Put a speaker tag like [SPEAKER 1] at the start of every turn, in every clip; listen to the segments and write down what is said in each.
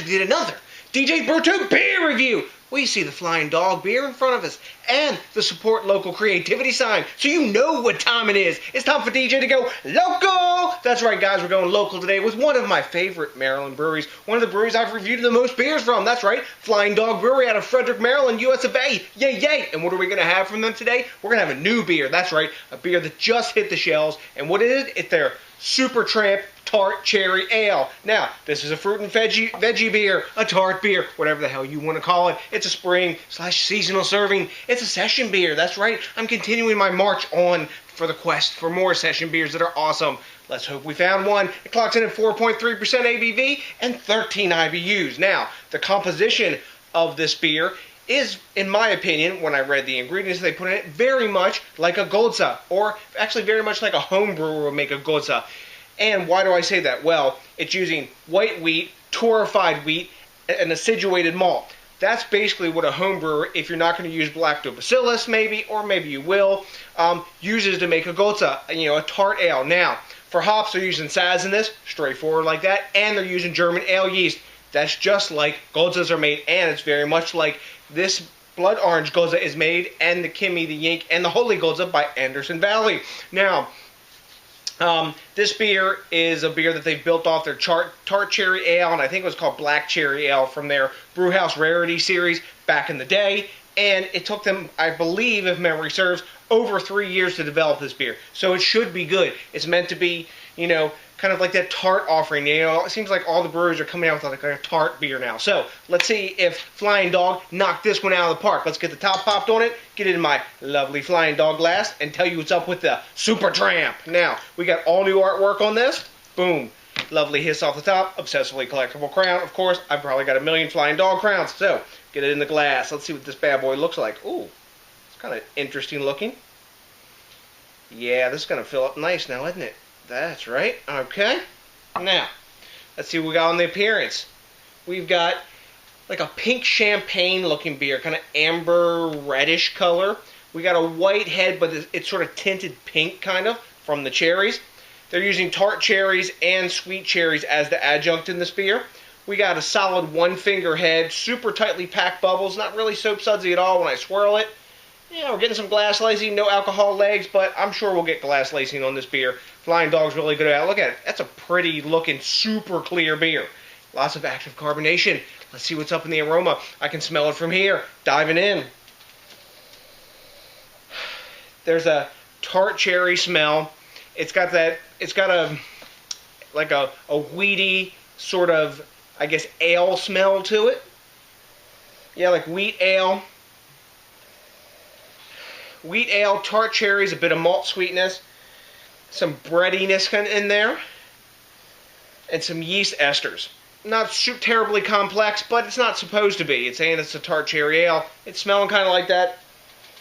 [SPEAKER 1] did another DJs BrewTube beer review. We see the Flying Dog beer in front of us and the support local creativity sign, so you know what time it is. It's time for DJ to go local. That's right, guys, we're going local today with one of my favorite Maryland breweries, one of the breweries I've reviewed the most beers from. That's right, Flying Dog Brewery out of Frederick, Maryland, US of A. Yay, yay. And what are we going to have from them today? We're going to have a new beer. That's right, a beer that just hit the shelves. And what is it? It's their Supertramp Tart Cherry Ale. Now, this is a fruit and veggie beer, a tart beer, whatever the hell you want to call it. It's a spring/seasonal serving. It's a session beer. That's right. I'm continuing my march on for the quest for more session beers that are awesome. Let's hope we found one. It clocks in at 4.3% ABV and 13 IBUs. Now, the composition of this beer is, in my opinion, when I read the ingredients they put in it, very much like a Gulza, or actually very much like a home brewer would make a Gulza. And why do I say that? Well, it's using white wheat, torrefied wheat, and acidulated malt. That's basically what a home brewer, if you're not going to use lactobacillus maybe, or maybe you will, uses to make a Gulza, a tart ale. Now, for hops, they're using Saz in this, straightforward like that, and they're using German ale yeast. That's just like Gulzas are made, and it's very much like this blood orange Gulza is made, and the Kimmy, the Yink, and the Holy Gulza by Anderson Valley. Now, this beer is a beer that they built off their tart cherry ale, and I think it was called black cherry ale from their Brewhouse Rarities series back in the day. And it took them, I believe, if memory serves, over 3 years to develop this beer. So it should be good. It's meant to be, kind of like that tart offering. It seems like all the breweries are coming out with like a tart beer now. So let's see if Flying Dog knocked this one out of the park. Let's get the top popped on it, get it in my lovely Flying Dog glass, and tell you what's up with the Supertramp. Now, we got all new artwork on this. Boom. Lovely hiss off the top. Obsessively collectible crown. Of course, I've probably got a million Flying Dog crowns. So, get it in the glass. Let's see what this bad boy looks like. Ooh, it's kind of interesting looking. Yeah, this is going to fill up nice now, isn't it? That's right. Okay. Now, let's see what we got on the appearance. We've got like a pink champagne looking beer, kind of amber reddish color. We got a white head, but it's sort of tinted pink kind of from the cherries. They're using tart cherries and sweet cherries as the adjunct in this beer. We got a solid one finger head, super tightly packed bubbles, not really soap sudsy at all when I swirl it. Yeah, we're getting some glass lacing, no alcohol legs, but I'm sure we'll get glass lacing on this beer. Flying Dog's really good at it. Look at it. That's a pretty looking, super clear beer. Lots of active carbonation. Let's see what's up in the aroma. I can smell it from here. Diving in. There's a tart cherry smell. It's got a weedy sort of, I guess, ale smell to it. Yeah, like wheat ale. Wheat ale, tart cherries, a bit of malt sweetness, some breadiness in there, and some yeast esters. Not terribly complex, but it's not supposed to be. It's saying it's a tart cherry ale. It's smelling kind of like that.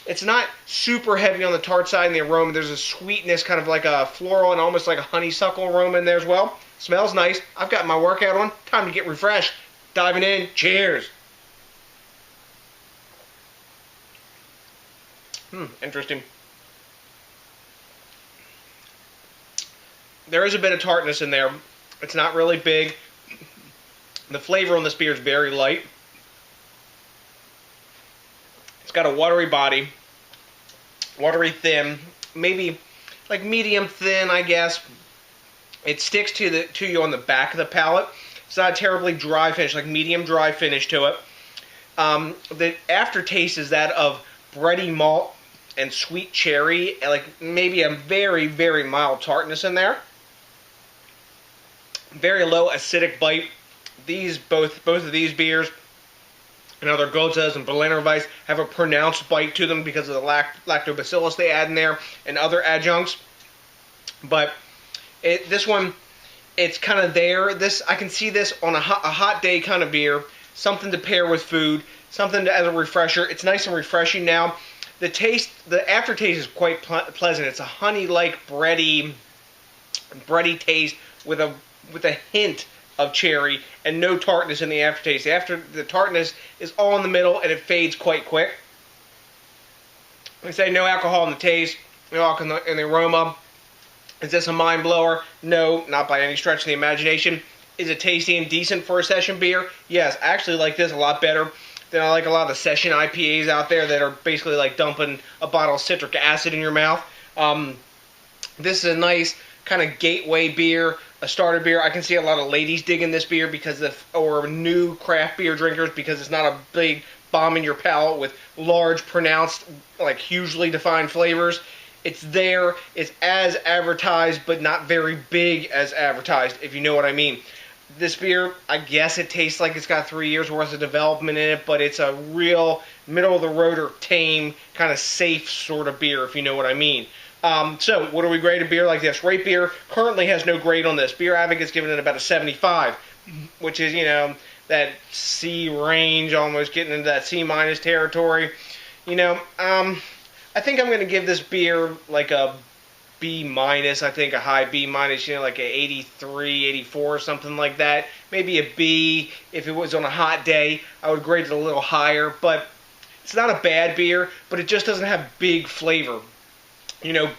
[SPEAKER 1] It's not super heavy on the tart side in the aroma. There's a sweetness, kind of like a floral and almost like a honeysuckle aroma in there as well. Smells nice. I've got my workout on. Time to get refreshed. Diving in. Cheers. Interesting. There is a bit of tartness in there. It's not really big. The flavor on this beer is very light. It's got a watery body. Watery thin. Maybe like medium thin, I guess. It sticks to you on the back of the palate. It's not a terribly dry finish, like medium dry finish to it. The aftertaste is that of bready malt and sweet cherry, and like maybe a very, very mild tartness in there. Very low acidic bite. Both of these beers and other Gulzas and Berliner Weiss have a pronounced bite to them because of the lactobacillus they add in there and other adjuncts. But this one, it's kind of there. I can see this on a hot day kind of beer, something to pair with food, something as a refresher. It's nice and refreshing now. The aftertaste is quite pleasant. It's a honey-like bready taste with a hint of cherry and no tartness in the aftertaste. The tartness is all in the middle and it fades quite quick. Like I say, no alcohol in the taste, no alcohol in the aroma. Is this a mind blower? No, not by any stretch of the imagination. Is it tasty and decent for a session beer? Yes, I actually like this a lot better than I like a lot of the session IPAs out there that are basically like dumping a bottle of citric acid in your mouth. This is a nice kind of gateway beer, a starter beer. I can see a lot of ladies digging this beer or new craft beer drinkers, because it's not a big bomb in your palate with large, pronounced, like hugely defined flavors. It's there. It's as advertised, but not very big as advertised, if you know what I mean. This beer, I guess it tastes like it's got 3 years worth of development in it, but it's a real middle-of-the-road or tame, kind of safe sort of beer, if you know what I mean. So, what do we grade a beer like this? Rate Beer currently has no grade on this. Beer Advocate's giving it about a 75, which is, that C range, almost getting into that C- territory. I think I'm going to give this beer like a B-, I think a high B-, like a 83, 84 or something like that. Maybe a B if it was on a hot day. I would grade it a little higher, but it's not a bad beer, but it just doesn't have big flavor.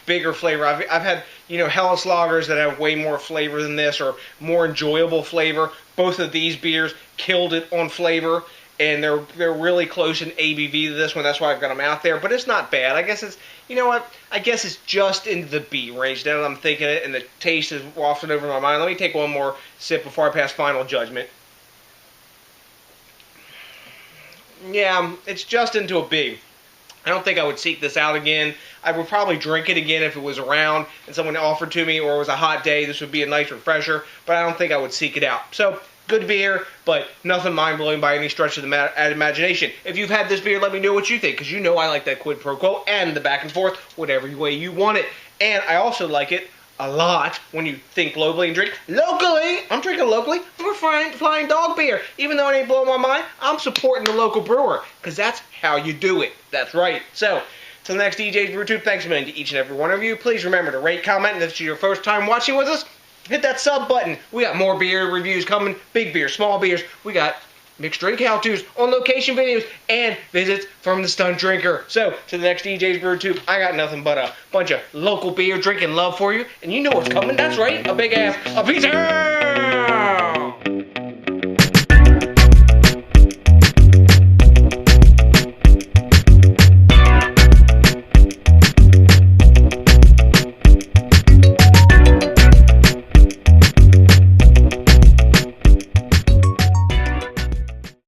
[SPEAKER 1] Bigger flavor. I've had, Helles lagers that have way more flavor than this, or more enjoyable flavor. Both of these beers killed it on flavor, and they're really close in ABV to this one. That's why I've got them out there. But it's not bad. I guess it's, I guess it's just in the B range. Now that I'm thinking it, and the taste is wafting over my mind. Let me take one more sip before I pass final judgment. Yeah, it's just into a B. I don't think I would seek this out again. I would probably drink it again if it was around and someone offered to me, or it was a hot day. This would be a nice refresher, but I don't think I would seek it out. So, good beer, but nothing mind-blowing by any stretch of the imagination. If you've had this beer, let me know what you think, because I like that quid pro quo and the back and forth, whatever way you want it. And I also like it a lot when you think globally and drink locally. I'm drinking locally. I'm a Flying Dog beer. Even though it ain't blowing my mind, I'm supporting the local brewer, because that's how you do it. That's right. So, till the next DJs BrewTube, thanks a million to each and every one of you. Please remember to rate, comment, and if it's your first time watching with us, hit that sub button. We got more beer reviews coming, big beers, small beers. We got mixed drink how-tos, on location videos, and visits from the stunt drinker. So, to the next DJs BrewTube, I got nothing but a bunch of local beer drinking love for you, and you know what's coming. That's right, a big ass, a pizza!